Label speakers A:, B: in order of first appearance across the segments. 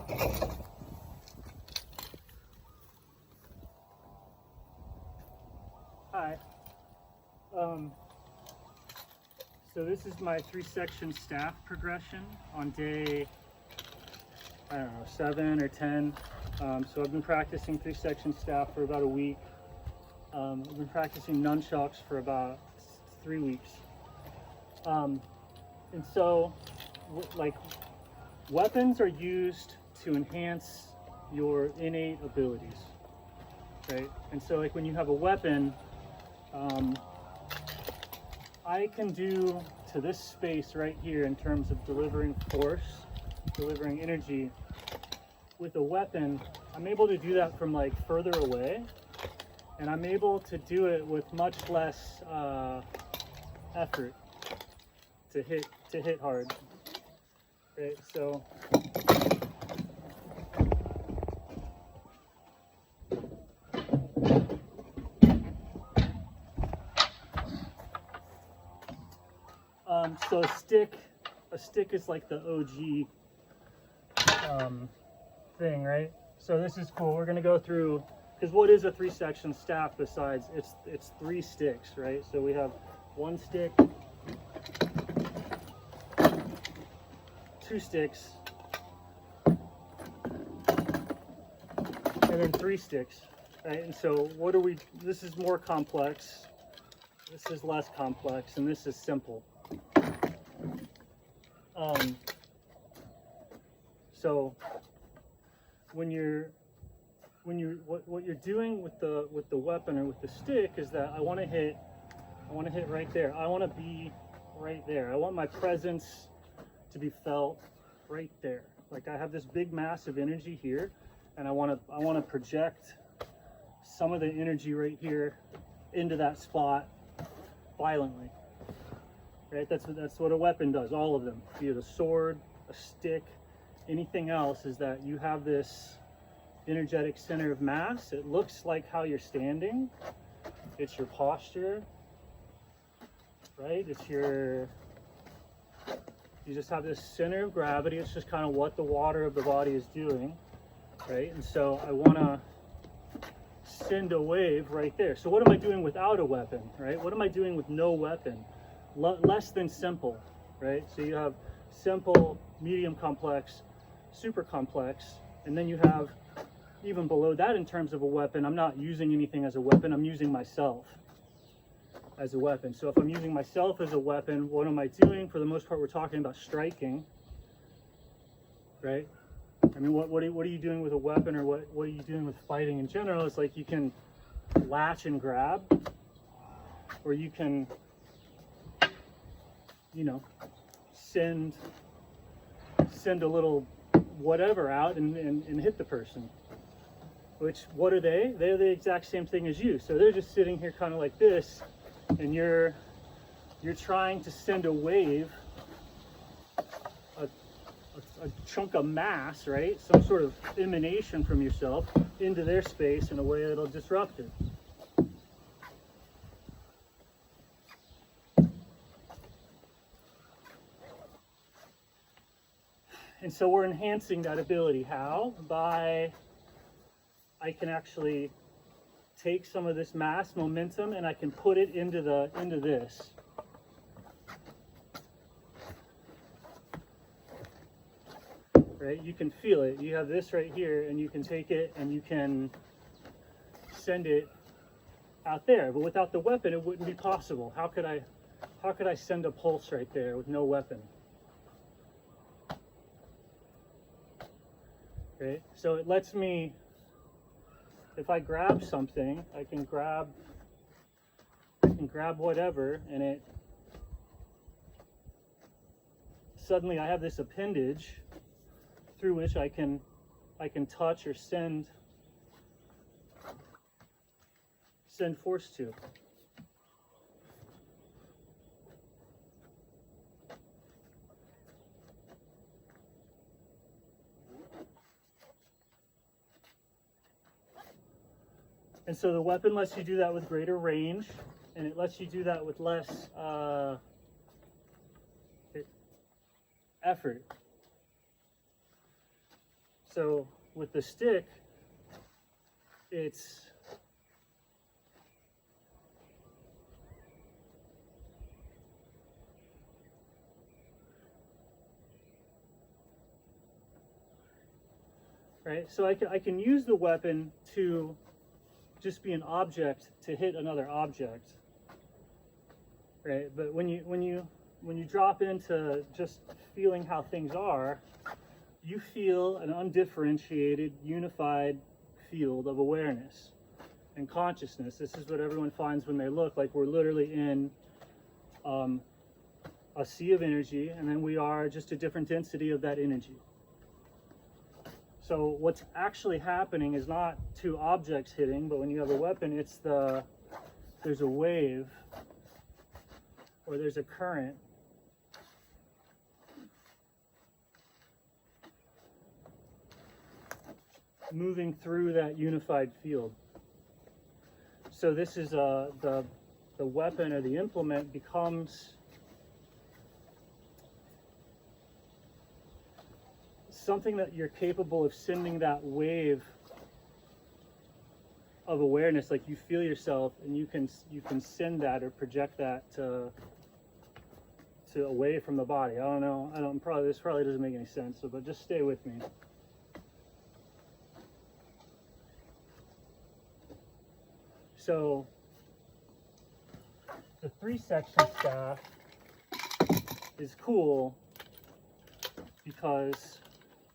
A: Hi. So this is my 3-section staff progression on day, I don't know, 7 or 10. So I've been practicing 3-section staff for about a week. I've been practicing nunchucks for about 3 weeks. And so, like, weapons are used to enhance your innate abilities, right? And so, like, when you have a weapon, I can do to this space right here in terms of delivering force, delivering energy. With a weapon, I'm able to do that from like further away, and I'm able to do it with much less effort to hit hard. Right, so so a stick is like the OG thing, right? So this is cool. We're gonna go through, because what is a 3-section staff besides it's 3 sticks, right? So we have 1 stick, 2 sticks, and then 3 sticks, right? And so what are we? This is more complex. This is less complex, and this is simple. So what you're doing with the weapon or with the stick is that I want to hit right there. I want to be right there. I want my presence to be felt right there. Like I have this big mass of energy here, and I want to project some of the energy right here into that spot violently. Right? That's what a weapon does. All of them, be it a sword, a stick, anything else, is that you have this energetic center of mass. It looks like how you're standing. It's your posture, right? You just have this center of gravity. It's just kind of what the water of the body is doing, right? And so I want to send a wave right there. So what am I doing without a weapon, right? What am I doing with no weapon? Less than simple, right? So you have simple, medium complex, super complex, and then you have even below that in terms of a weapon. I'm not using anything as a weapon. I'm using myself as a weapon. So if I'm using myself as a weapon, what am I doing? For the most part, we're talking about striking, right? I mean, what are you doing with a weapon, or what are you doing with fighting in general? It's like you can latch and grab, or you can, you know, send a little whatever out and hit the person. Which, what are they? They're the exact same thing as you. So they're just sitting here kind of like this, and you're trying to send a wave, a chunk of mass, right? Some sort of emanation from yourself into their space in a way that'll disrupt it. And so we're enhancing that ability. How? By, I can actually take some of this mass momentum and I can put it into this. Right? You can feel it. You have this right here, and you can take it and you can send it out there. But without the weapon, it wouldn't be possible. How could I send a pulse right there with no weapon? Okay, so it lets me, if I grab something, I can grab whatever, and it suddenly I have this appendage through which I can touch or send force to. And so the weapon lets you do that with greater range, and it lets you do that with less effort. So with the stick, it's right. So I can use the weapon to just be an object to hit another object, right? But when you drop into just feeling how things are, you feel an undifferentiated, unified field of awareness and consciousness. This is what everyone finds when they look like we're literally in a sea of energy, and then we are just a different density of that energy. So what's actually happening is not two objects hitting, but when you have a weapon, it's there's a wave or there's a current moving through that unified field. So this is the weapon or the implement becomes something that you're capable of sending that wave of awareness, like you feel yourself and you can send that or project that to away from the body. This probably doesn't make any sense, but just stay with me. So the 3-section staff is cool because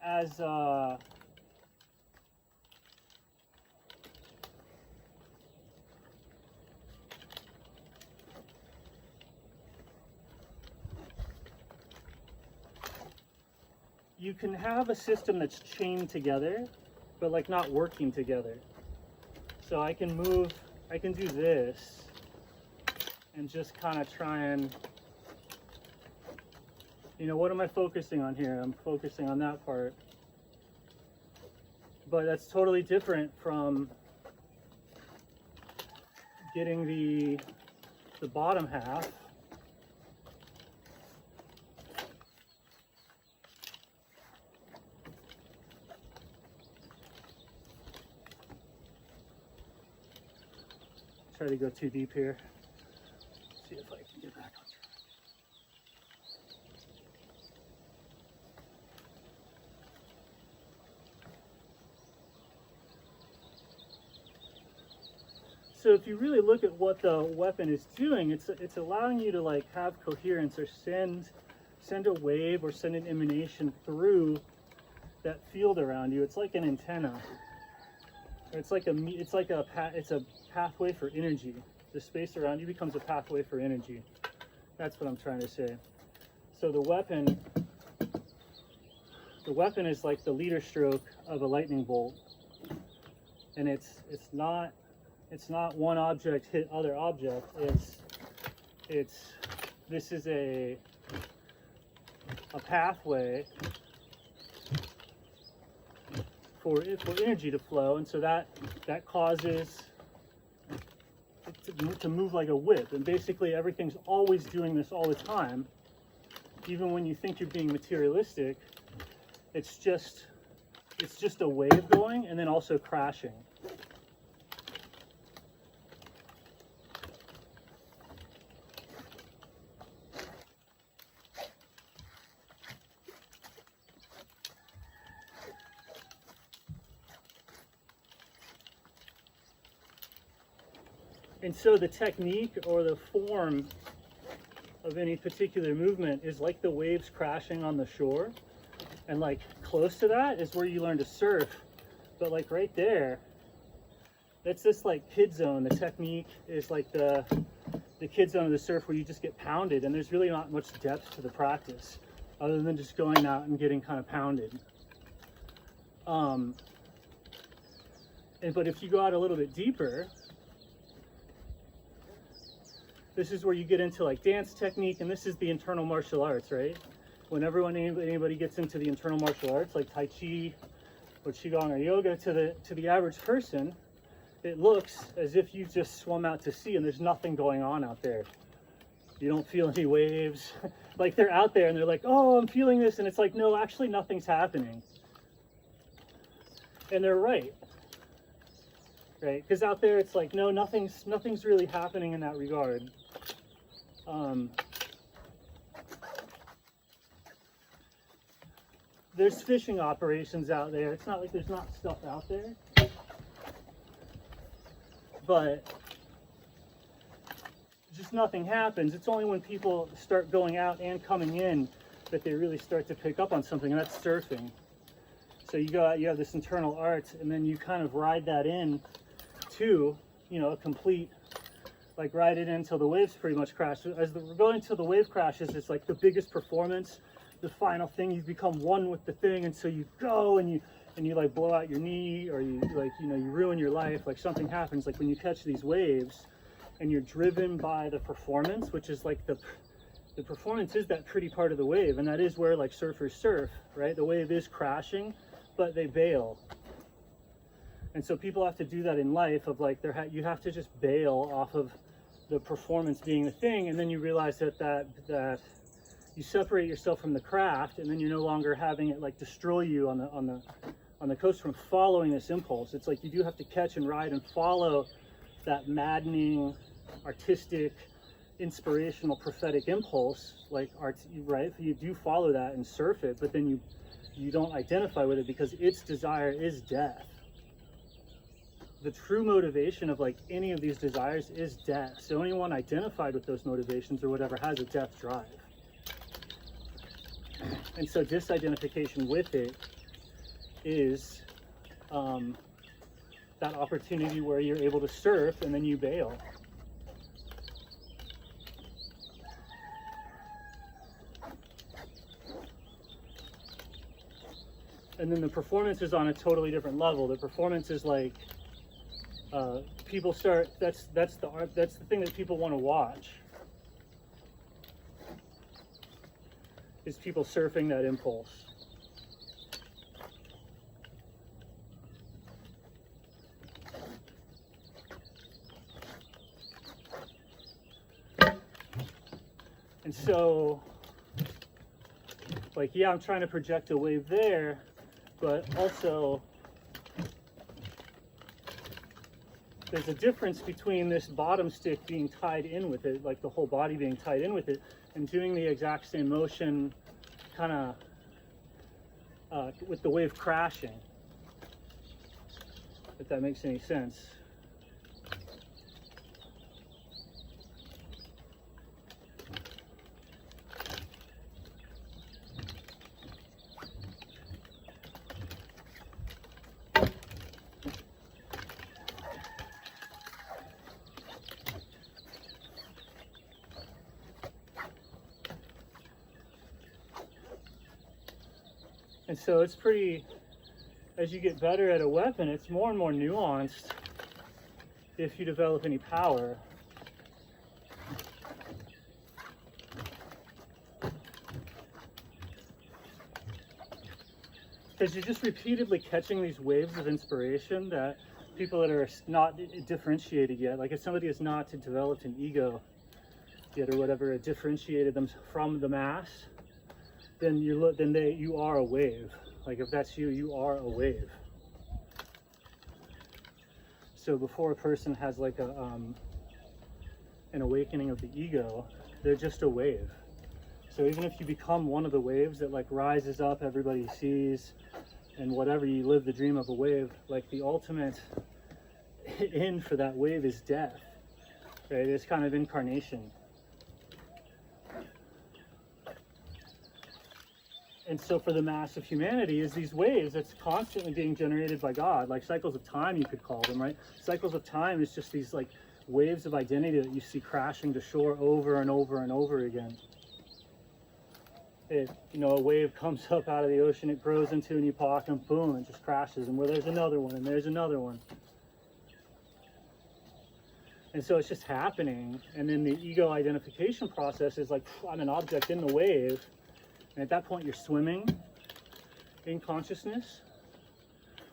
A: as you can have a system that's chained together, but like not working together. So I can do this and just kind of try and, what am I focusing on here? I'm focusing on that part. But that's totally different from getting the bottom half try to go too deep here. See if I can get back on track. So if you really look at what the weapon is doing, it's allowing you to like have coherence or send a wave or send an emanation through that field around you. It's like an antenna. It's a pathway for energy. The space around you becomes a pathway for energy. That's what I'm trying to say. So the weapon is like the leader stroke of a lightning bolt, and it's not one object hit other object. This is a pathway for energy to flow, and so that causes it to move like a whip. And basically everything's always doing this all the time. Even when you think you're being materialistic, it's just a wave going and then also crashing. And so the technique or the form of any particular movement is like the waves crashing on the shore. And like close to that is where you learn to surf. But like right there, that's this like kid zone. The technique is like the kid zone of the surf where you just get pounded, and there's really not much depth to the practice other than just going out and getting kind of pounded. But if you go out a little bit deeper, this is where you get into like dance technique, and this is the internal martial arts, right? Whenever anybody gets into the internal martial arts, like Tai Chi or Qigong or yoga, to the average person, it looks as if you just swum out to sea and there's nothing going on out there. You don't feel any waves. Like they're out there and they're like, oh, I'm feeling this. And it's like, no, actually nothing's happening. And they're right, because out there it's like, no, nothing's really happening in that regard. There's fishing operations out there. It's not like there's not stuff out there, but just nothing happens. It's only when people start going out and coming in that they really start to pick up on something, and that's surfing. So you go out, you have this internal art, and then you kind of ride that in to, a complete, like ride it in until the waves pretty much crash. As we're going until the wave crashes, it's like the biggest performance, the final thing. You become one with the thing, and so you go and you like blow out your knee, or you like, you ruin your life. Like something happens, like when you catch these waves and you're driven by the performance, which is like the performance is that pretty part of the wave, and that is where like surfers surf, right? The wave is crashing, but they bail. And so people have to do that in life, of like you have to just bail off of the performance being the thing, and then you realize that you separate yourself from the craft, and then you're no longer having it like destroy you on the coast from following this impulse. It's like you do have to catch and ride and follow that maddening, artistic, inspirational, prophetic impulse, like art, right? You do follow that and surf it, but then you don't identify with it because its desire is death. The true motivation of like any of these desires is death. So anyone identified with those motivations or whatever has a death drive. And so disidentification with it is that opportunity where you're able to surf and then you bail. And then the performance is on a totally different level. The performance is like people start. That's the art. That's the thing that people want to watch. Is people surfing that impulse. And so, like, yeah, I'm trying to project a wave there, but also there's a difference between this bottom stick being tied in with it, like the whole body being tied in with it, and doing the exact same motion kind of with the wave crashing, if that makes any sense. And so it's pretty, as you get better at a weapon, it's more and more nuanced if you develop any power. Because you're just repeatedly catching these waves of inspiration that people that are not differentiated yet, like if somebody has not developed an ego yet or whatever, differentiated them from the mass, then you are a wave. Like if that's you, you are a wave. So before a person has like an awakening of the ego, they're just a wave. So even if you become one of the waves that like rises up, everybody sees, and whatever, you live the dream of a wave, like the ultimate end for that wave is death, right? It's kind of incarnation. And so for the mass of humanity is these waves that's constantly being generated by God, like cycles of time, you could call them, right? Cycles of time is just these like waves of identity that you see crashing to shore over and over and over again. A wave comes up out of the ocean, it grows into an epoch, and boom, it just crashes, and there's another one, and there's another one. And so it's just happening, and then the ego identification process is like, I'm an object in the wave. And at that point, you're swimming in consciousness,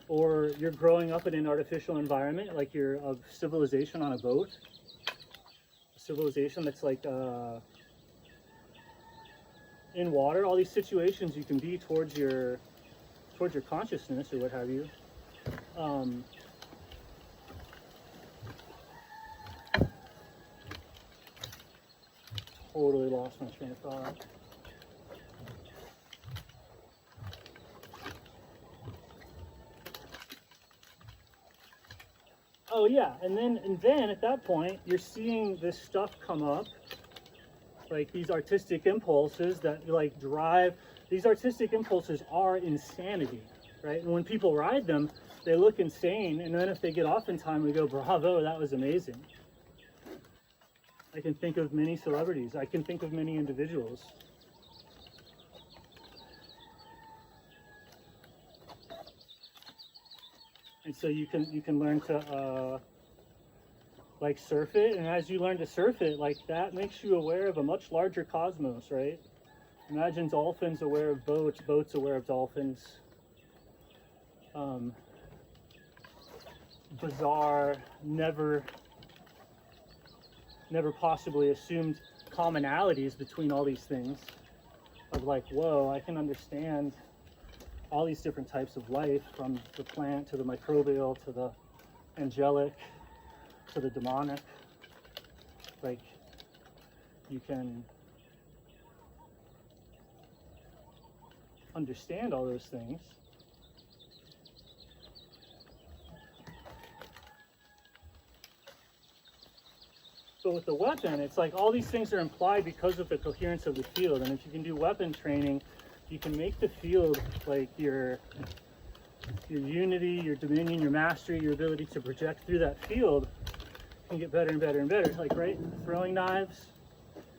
A: or you're growing up in an artificial environment, like you're a civilization on a boat, a civilization that's like in water. All these situations you can be towards your consciousness or what have you. Totally lost my train of thought. Oh yeah, and then at that point, you're seeing this stuff come up, like these artistic impulses that like drive. These artistic impulses are insanity, right? And when people ride them, they look insane, and then if they get off in time, we go, bravo, that was amazing. I can think of many celebrities. I can think of many individuals. And so you can learn to like surf it, and as you learn to surf it, like that makes you aware of a much larger cosmos, right? Imagine dolphins aware of boats, boats aware of dolphins. Bizarre, never possibly assumed commonalities between all these things of like, whoa, I can understand all these different types of life, from the plant to the microbial to the angelic to the demonic. Like, you can understand all those things. But with the weapon, it's like all these things are implied because of the coherence of the field. And if you can do weapon training, you can make the field like your unity, your dominion, your mastery, your ability to project through that field can get better and better and better. Like, right, throwing knives,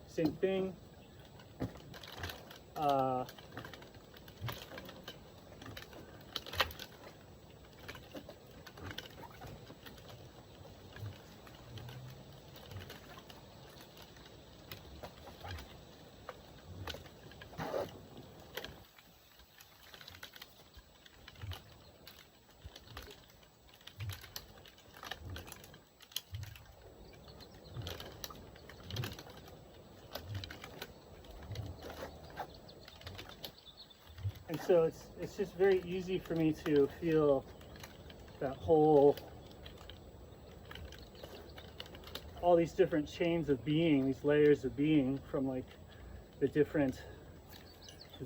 A: same thing. And so it's just very easy for me to feel that whole, all these different chains of being, these layers of being, from like the different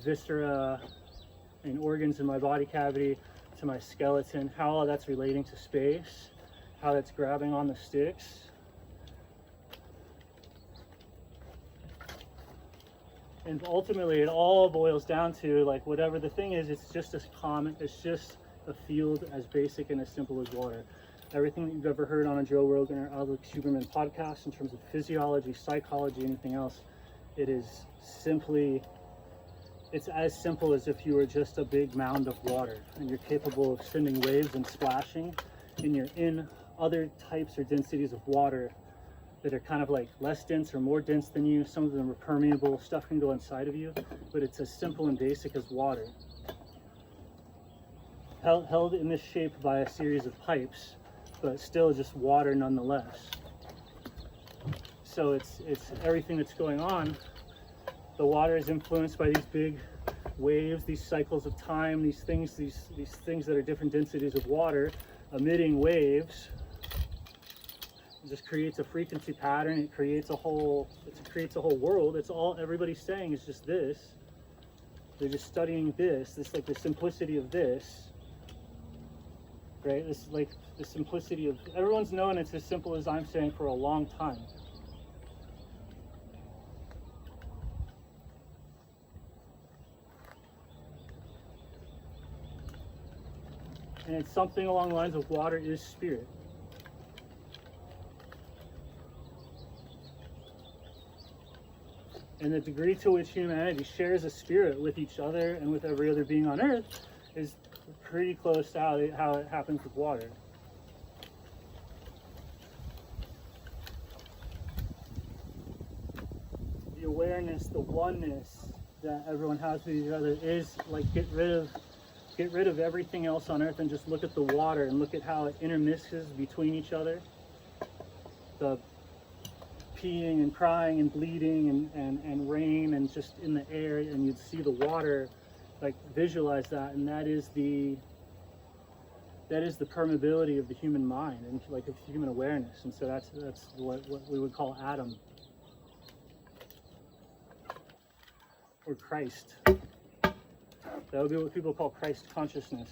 A: viscera and organs in my body cavity to my skeleton, how all that's relating to space, how that's grabbing on the sticks. And ultimately, it all boils down to, like, whatever the thing is, it's just as common, it's just a field as basic and as simple as water. Everything that you've ever heard on a Joe Rogan or Alex Huberman podcast in terms of physiology, psychology, anything else, it is simply, it's as simple as if you were just a big mound of water and you're capable of sending waves and splashing, and you're in other types or densities of water that are kind of like less dense or more dense than you. Some of them are permeable, stuff can go inside of you, but it's as simple and basic as water. Held in this shape by a series of pipes, but still just water nonetheless. So it's everything that's going on. The water is influenced by these big waves, these cycles of time, these things that are different densities of water emitting waves. It just creates a frequency pattern. It creates a whole world. It's all everybody's saying is just this. They're just studying this like the simplicity of this, right? This is like the simplicity of, everyone's known it's as simple as I'm saying for a long time. And it's something along the lines of water is spirit. And the degree to which humanity shares a spirit with each other and with every other being on earth is pretty close to how it happens with water. The awareness, the oneness that everyone has with each other is like, get rid of everything else on earth and just look at the water and look at how it intermixes between each other. The peeing and crying and bleeding and rain and just in the air, and you'd see the water, like, visualize that, and that is that is the permeability of the human mind and like of human awareness. And so that's what we would call Adam or Christ. That would be what people call Christ consciousness.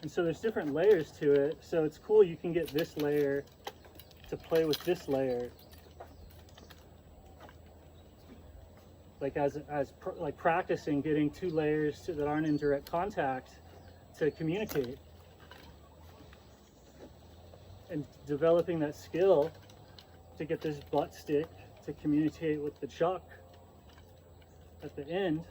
A: And so there's different layers to it. So it's cool, you can get this layer to play with this layer. Like like practicing getting two layers that aren't in direct contact to communicate. And developing that skill to get this butt stick to communicate with the chuck at the end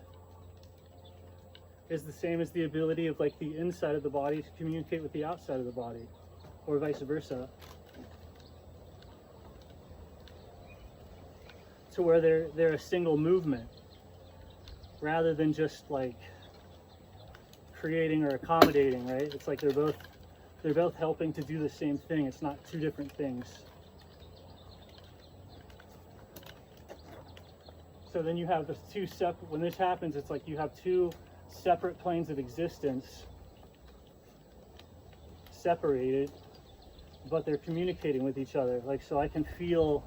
A: is the same as the ability of like the inside of the body to communicate with the outside of the body, or vice versa. To where they're a single movement rather than just like creating or accommodating, right? It's like they're both helping to do the same thing. It's not two different things. So then you have the two separate, when this happens, it's like you have two separate planes of existence separated, but they're communicating with each other. Like, so I can feel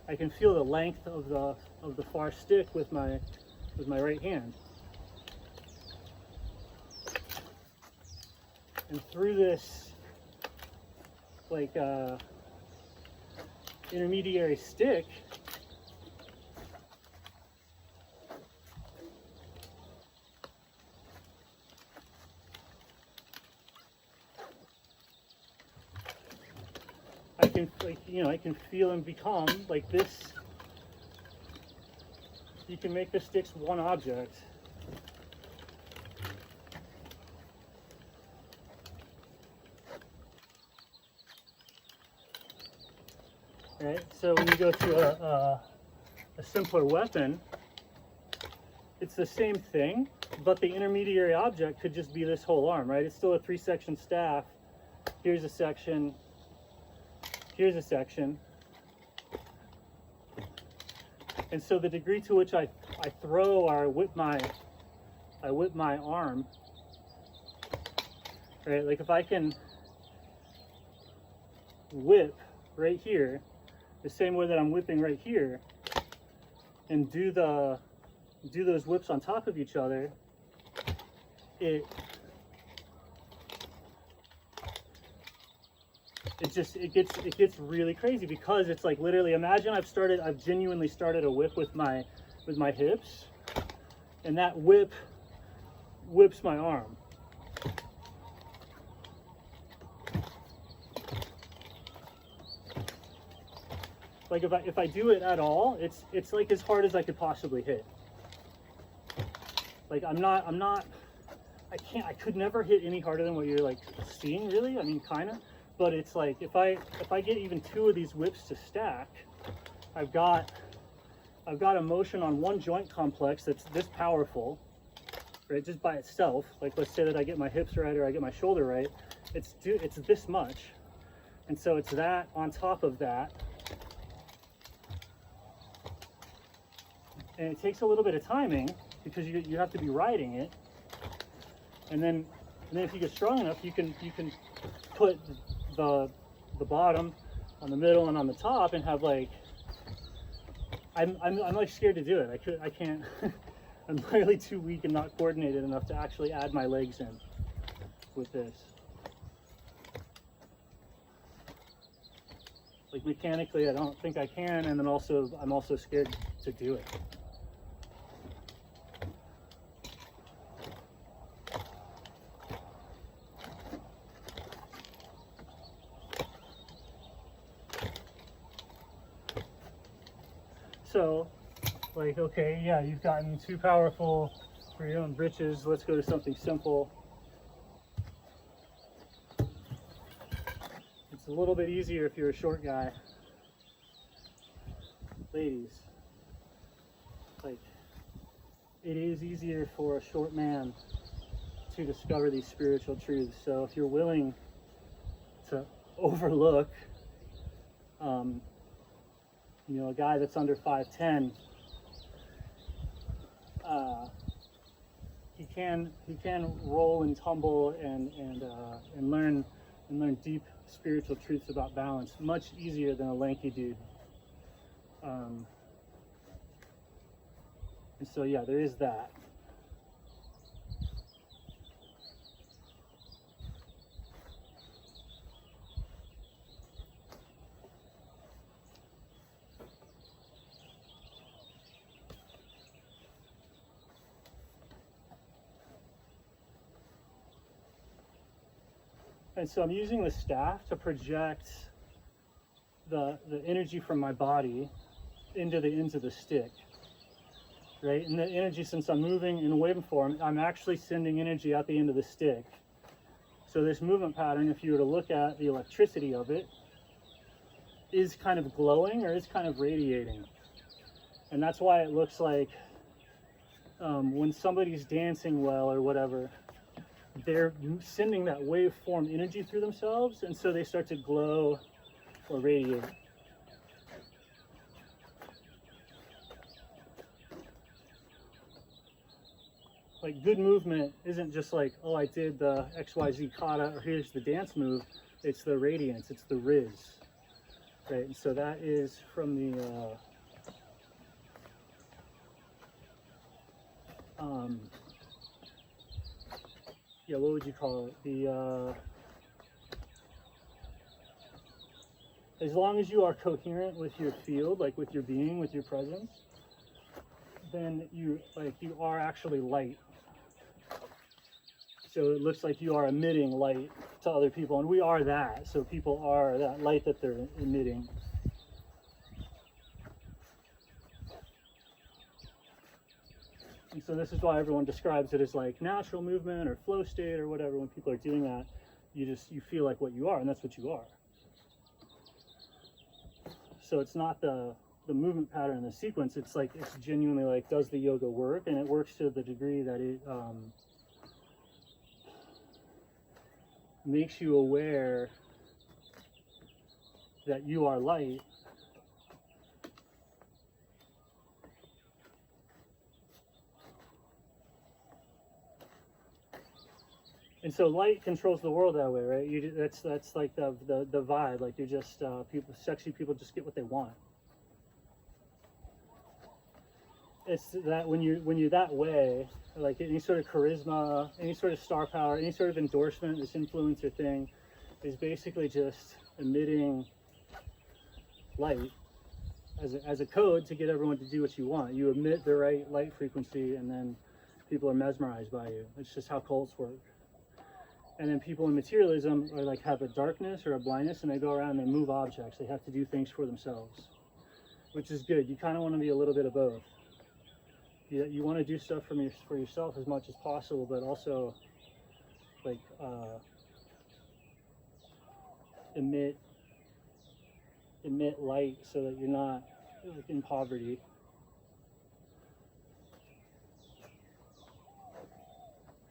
A: the length of the far stick with my right hand. And through this like intermediary stick, I can, like, you know, I can feel and become like this. You can make the sticks one object. Right? So when you go to a simpler weapon, it's the same thing, but the intermediary object could just be this whole arm, right? It's still a 3-section staff. Here's a section. Here's a section. And so the degree to which I throw or I whip my arm, right? Like if I can whip right here, the same way that I'm whipping right here, and do those whips on top of each other, it gets really crazy, because it's like literally, imagine I've genuinely started a whip with my hips, and that whip whips my arm. Like if I do it at all, it's like as hard as I could possibly hit. Like I could never hit any harder than what you're like seeing, really. I mean, kind of. But it's like if I get even 2 of these whips to stack, I've got a motion on one joint complex that's this powerful, right? Just by itself. Like let's say that I get my hips right or I get my shoulder right, it's this much, and so it's that on top of that, and it takes a little bit of timing because you have to be riding it, and then if you get strong enough, you can put the bottom on the middle and on the top and have like, I'm like scared to do it. I can't. I'm literally too weak and not coordinated enough to actually add my legs in with this. Like mechanically, I don't think I can, and then also I'm also scared to do it. So, like, okay, yeah, you've gotten too powerful for your own britches. Let's go to something simple. It's a little bit easier if you're a short guy. Ladies, like, it is easier for a short man to discover these spiritual truths. So if you're willing to overlook You know, a guy that's under 5'10", he can roll and tumble and learn deep spiritual truths about balance much easier than a lanky dude. And so yeah, there is that. And so I'm using the staff to project the energy from my body into the ends of the stick, right? And the energy, since I'm moving in a waveform, I'm actually sending energy out the end of the stick. So this movement pattern, if you were to look at the electricity of it, is kind of glowing or is kind of radiating. And that's why it looks like when somebody's dancing well or whatever, they're sending that waveform energy through themselves, and so they start to glow or radiate. Like, good movement isn't just like, oh, I did the XYZ kata, or here's the dance move. It's the radiance, it's the riz, right? And so that is from the yeah, what would you call it? The as long as you are coherent with your field, like with your being, with your presence, then you are actually light. So it looks like you are emitting light to other people, and we are that. So people are that light that they're emitting. And so this is why everyone describes it as like natural movement or flow state or whatever. When people are doing that, you feel like what you are, and that's what you are. So it's not the movement pattern, the sequence. It's like, it's genuinely like, does the yoga work? And it works to the degree that it makes you aware that you are light. And so light controls the world that way, right? That's like the vibe. Like, you're just sexy people just get what they want. It's that when you're that way, like any sort of charisma, any sort of star power, any sort of endorsement, this influencer thing, is basically just emitting light as a code to get everyone to do what you want. You emit the right light frequency, and then people are mesmerized by you. It's just how cults work. And then people in materialism are like, have a darkness or a blindness, and they go around and they move objects. They have to do things for themselves, which is good. You kind of want to be a little bit of both. You want to do stuff for yourself as much as possible, but also like emit light so that you're not like in poverty.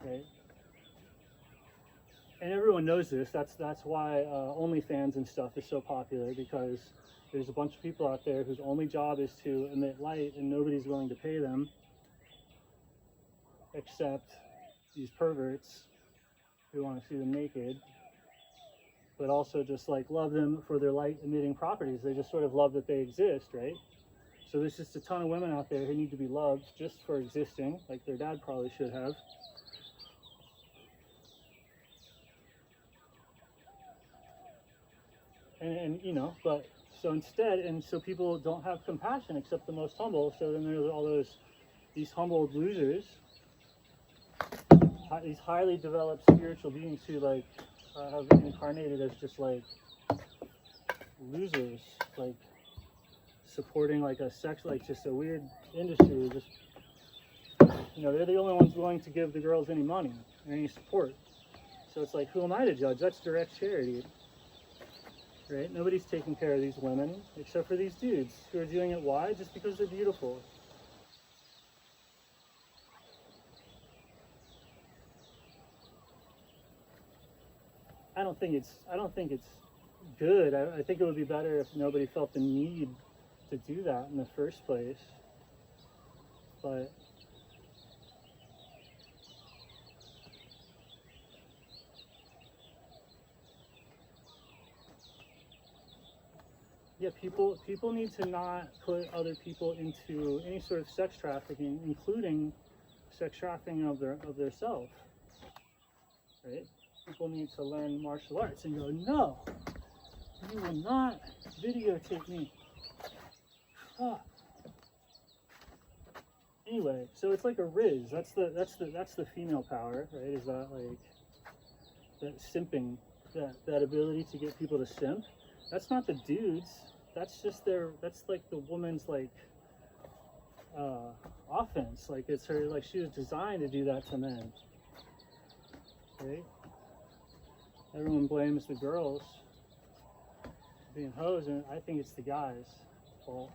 A: Right? And everyone knows this. That's why OnlyFans and stuff is so popular, because there's a bunch of people out there whose only job is to emit light, and nobody's willing to pay them except these perverts who want to see them naked, but also just like love them for their light emitting properties. They just sort of love that they exist, right? So there's just a ton of women out there who need to be loved just for existing, like their dad probably should have. And you know, but so instead, and so people don't have compassion except the most humble. So then there's all these humbled losers, these highly developed spiritual beings who like have incarnated as just like losers, like supporting like a sex, like just a weird industry. Just, you know, they're the only ones willing to give the girls any money or any support. So it's like, who am I to judge? That's direct charity. Right? Nobody's taking care of these women except for these dudes who are doing it. Why? Just because they're beautiful. I don't think it's good. I think it would be better if nobody felt the need to do that in the first place, but yeah, people need to not put other people into any sort of sex trafficking, including sex trafficking of their self. Right? People need to learn martial arts and go, no, you will not videotape me. Ah. Anyway, so it's like a riz. That's the female power, right? Is that like that simping, that ability to get people to simp? That's not the dudes. That's just that's like the woman's like offense. Like it's her, like she was designed to do that to men. Right? Everyone blames the girls being hoes, and I think it's the guys' fault.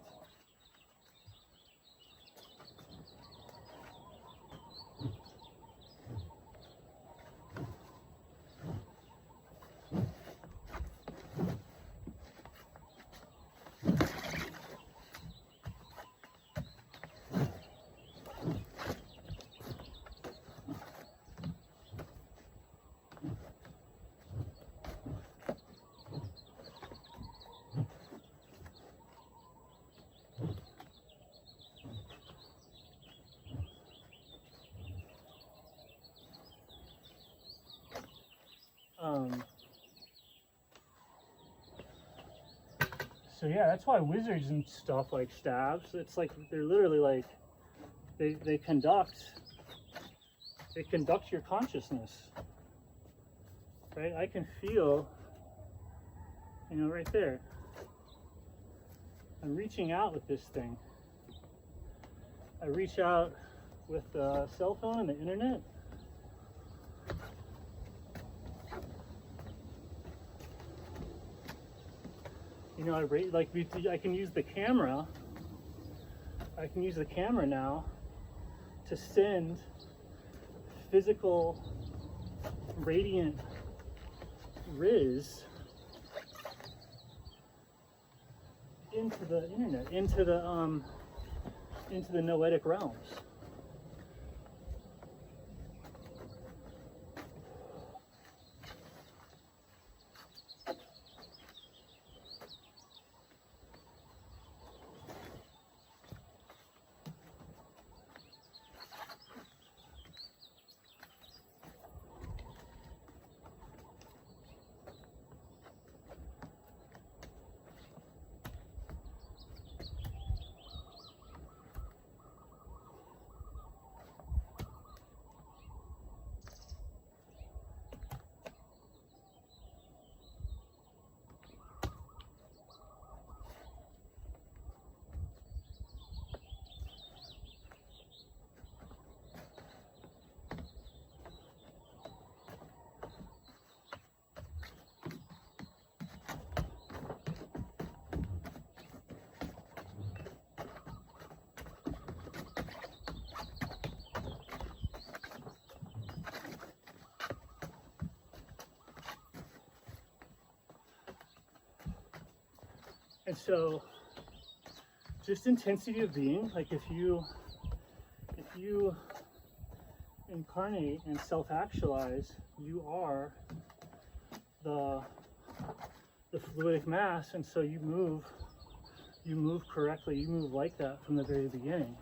A: So yeah, that's why wizards and stuff like stabs, it's like they're literally like they conduct your consciousness. Right? I can feel, you know, right there. I'm reaching out with this thing. I reach out with the cell phone and the internet. You know, I can use the camera. I can use the camera now to send physical, radiant riz into the internet, into the noetic realms. And so, just intensity of being, like if you incarnate and self-actualize, you are the fluidic mass, and so you move correctly, you move like that from the very beginning.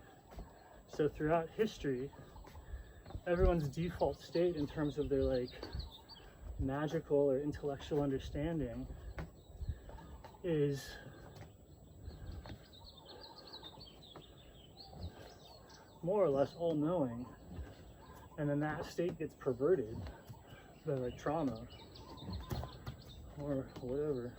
A: So throughout history, everyone's default state in terms of their like magical or intellectual understanding is more or less all-knowing, and then that state gets perverted by like trauma or whatever.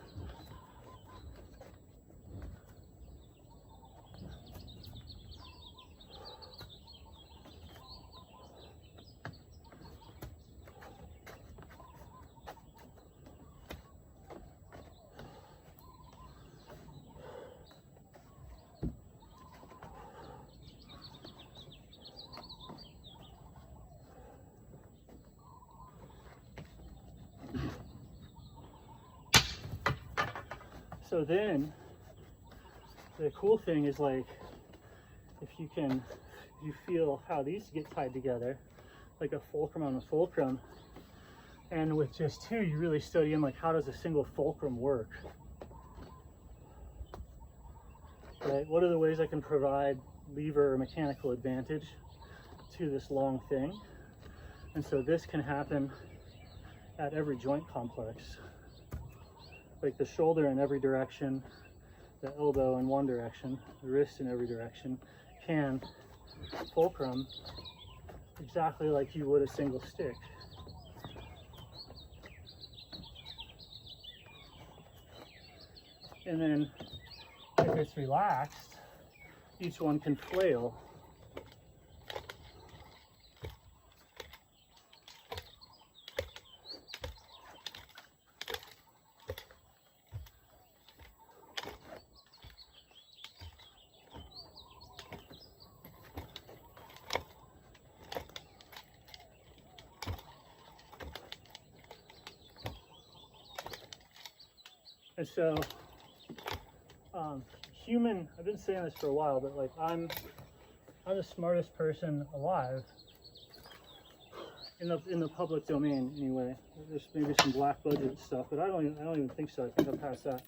A: So then the cool thing is, like, if you feel how these get tied together, like a fulcrum on a fulcrum, and with just two, you really study in, like, how does a single fulcrum work? Right? What are the ways I can provide lever or mechanical advantage to this long thing? And so this can happen at every joint complex. Like the shoulder in every direction, the elbow in one direction, the wrist in every direction, can fulcrum exactly like you would a single stick. And then if it's relaxed, each one can flail. And so, I've been saying this for a while, but like I'm the smartest person alive in the public domain anyway. There's maybe some black budget stuff, but I don't even think so. I think I'm past that.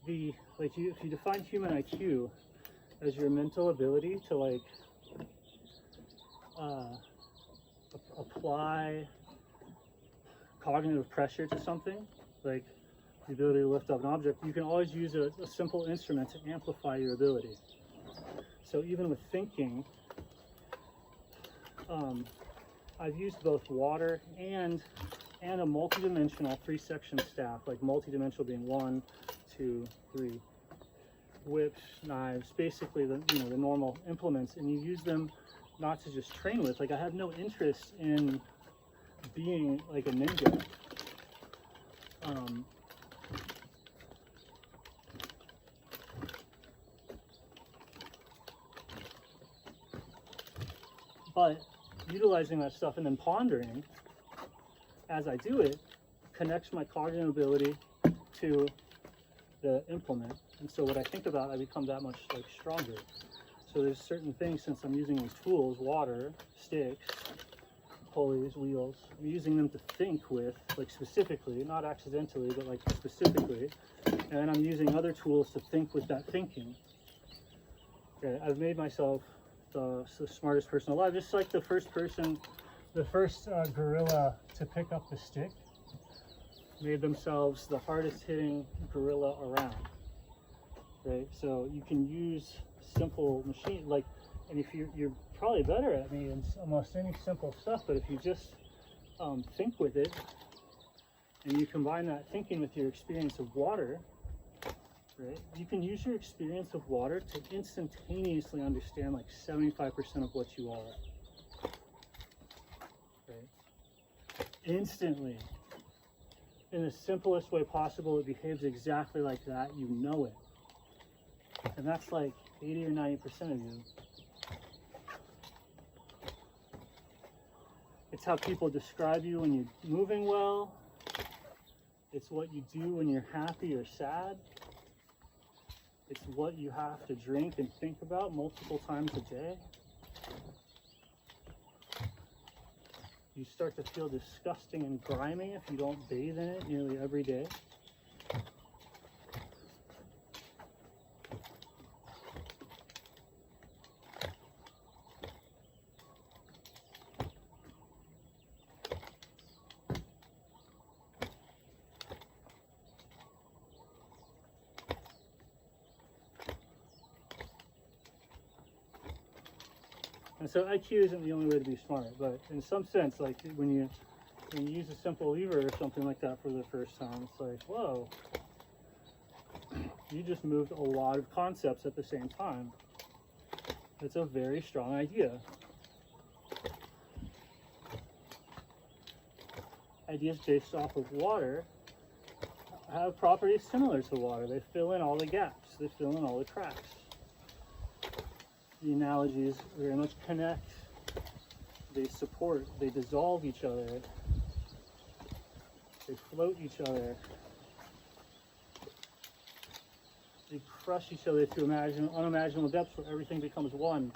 A: If you define human IQ as your mental ability to like apply cognitive pressure to something, like the ability to lift up an object, you can always use a simple instrument to amplify your ability. So even with thinking, I've used both water and a multidimensional 3-section staff, like multidimensional being 1, 2, 3, whips, knives, basically the normal implements, and you use them not to just train with. Like I have no interest in being like a ninja. But utilizing that stuff and then pondering as I do it connects my cognitive ability to the implement. And so what I think about, I become that much like stronger. So there's certain things, since I'm using these tools, water, sticks, pulleys, wheels, I'm using them to think with, like specifically, not accidentally, but like specifically. And I'm using other tools to think with that thinking. Okay, I've made myself the smartest person alive, just like the first gorilla to pick up the stick made themselves the hardest hitting gorilla around, right? So you can use simple machine, like, and if you're probably better at me in almost any simple stuff, but if you just think with it and you combine that thinking with your experience of water, right? You can use your experience of water to instantaneously understand like 75% of what you are. Right? Instantly. In the simplest way possible, it behaves exactly like that. You know it. And that's like 80 or 90% of you. It's how people describe you when you're moving well. It's what you do when you're happy or sad. It's what you have to drink and think about multiple times a day. You start to feel disgusting and grimy if you don't bathe in it nearly every day. And so IQ isn't the only way to be smart, but in some sense, like when you use a simple lever or something like that for the first time, it's like, whoa, you just moved a lot of concepts at the same time. It's a very strong idea. Ideas based off of water have properties similar to water. They fill in all the gaps, they fill in all the cracks. The analogies very much connect, they support, they dissolve each other, they float each other. They crush each other to unimaginable depths where everything becomes one.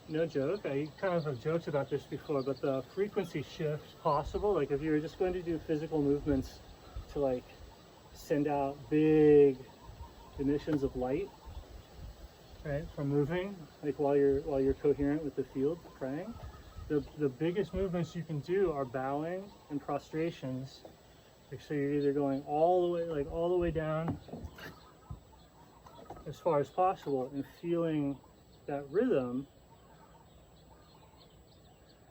A: No joke, I kind of have joked about this before, but the frequency shift possible, like if you were just going to do physical movements to like send out big emissions of light, right, from moving, like while you're coherent with the field praying, the biggest movements you can do are bowing and prostrations. Like, so you're either going all the way down as far as possible and feeling that rhythm.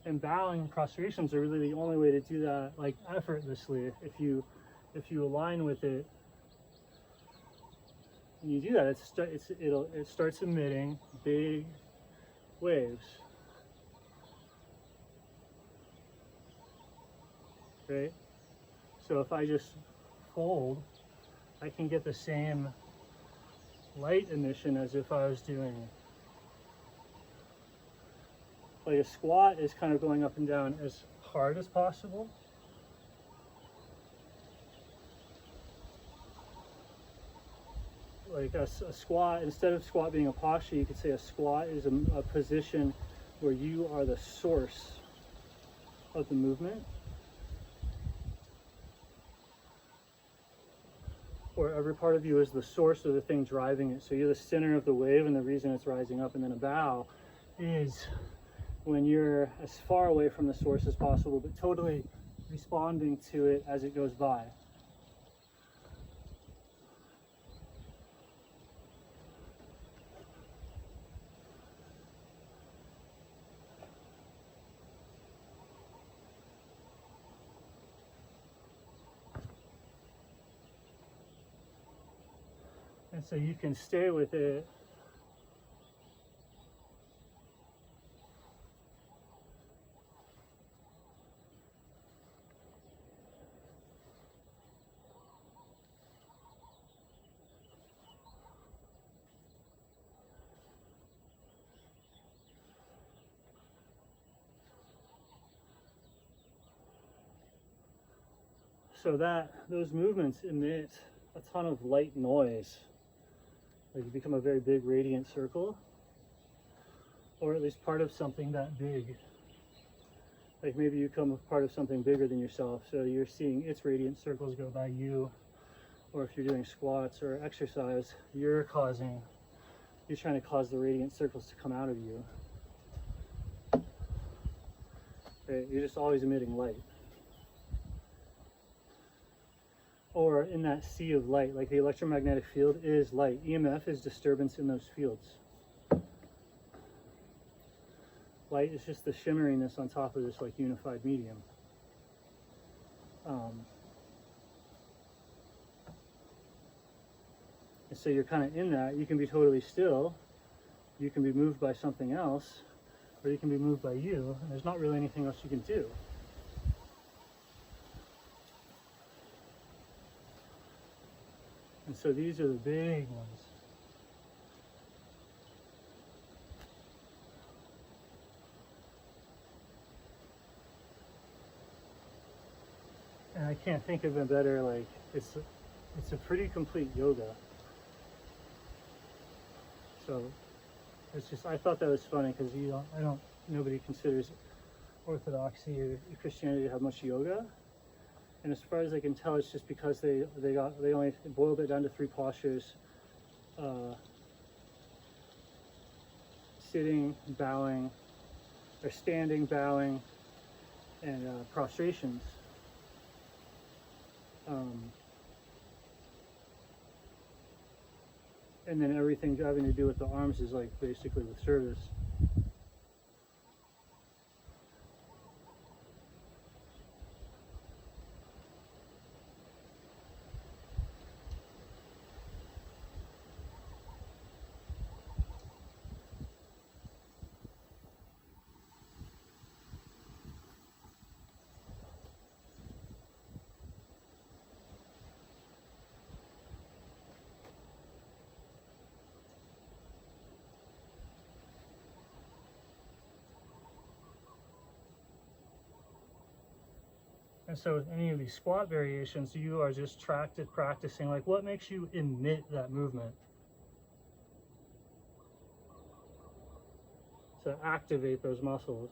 A: And bowing and prostrations are really the only way to do that, like effortlessly. If you align with it, and you do that, it starts emitting big waves, right? So if I just fold, I can get the same light emission as if I was doing. Like a squat is kind of going up and down as hard as possible. Like a squat, instead of squat being a posture, you could say a squat is a position where you are the source of the movement. Or every part of you is the source of the thing driving it. So you're the center of the wave and the reason it's rising up. And then a bow is when you're as far away from the source as possible, but totally responding to it as it goes by. And so you can stay with it so that those movements emit a ton of light noise. Like you become a very big radiant circle, or at least part of something that big. Like maybe you become a part of something bigger than yourself, so you're seeing its radiant circles go by you, or if you're doing squats or exercise, you're trying to cause the radiant circles to come out of you. Right? You're just always emitting light. Or in that sea of light, like the electromagnetic field is light. EMF is disturbance in those fields. Light is just the shimmeriness on top of this like unified medium. And so you're kind of in that. You can be totally still. You can be moved by something else, or you can be moved by you. And there's not really anything else you can do. And so these are the big ones. And I can't think of a better, like, it's a pretty complete yoga. So It's just, I thought that was funny because nobody considers Orthodoxy or Christianity to have much yoga. And as far as I can tell, it's just because they only boiled it down to 3 postures: sitting, bowing, or standing, bowing, and prostrations. And then everything having to do with the arms is like basically with service. And so with any of these squat variations, you are just practicing like what makes you emit that movement. So activate those muscles.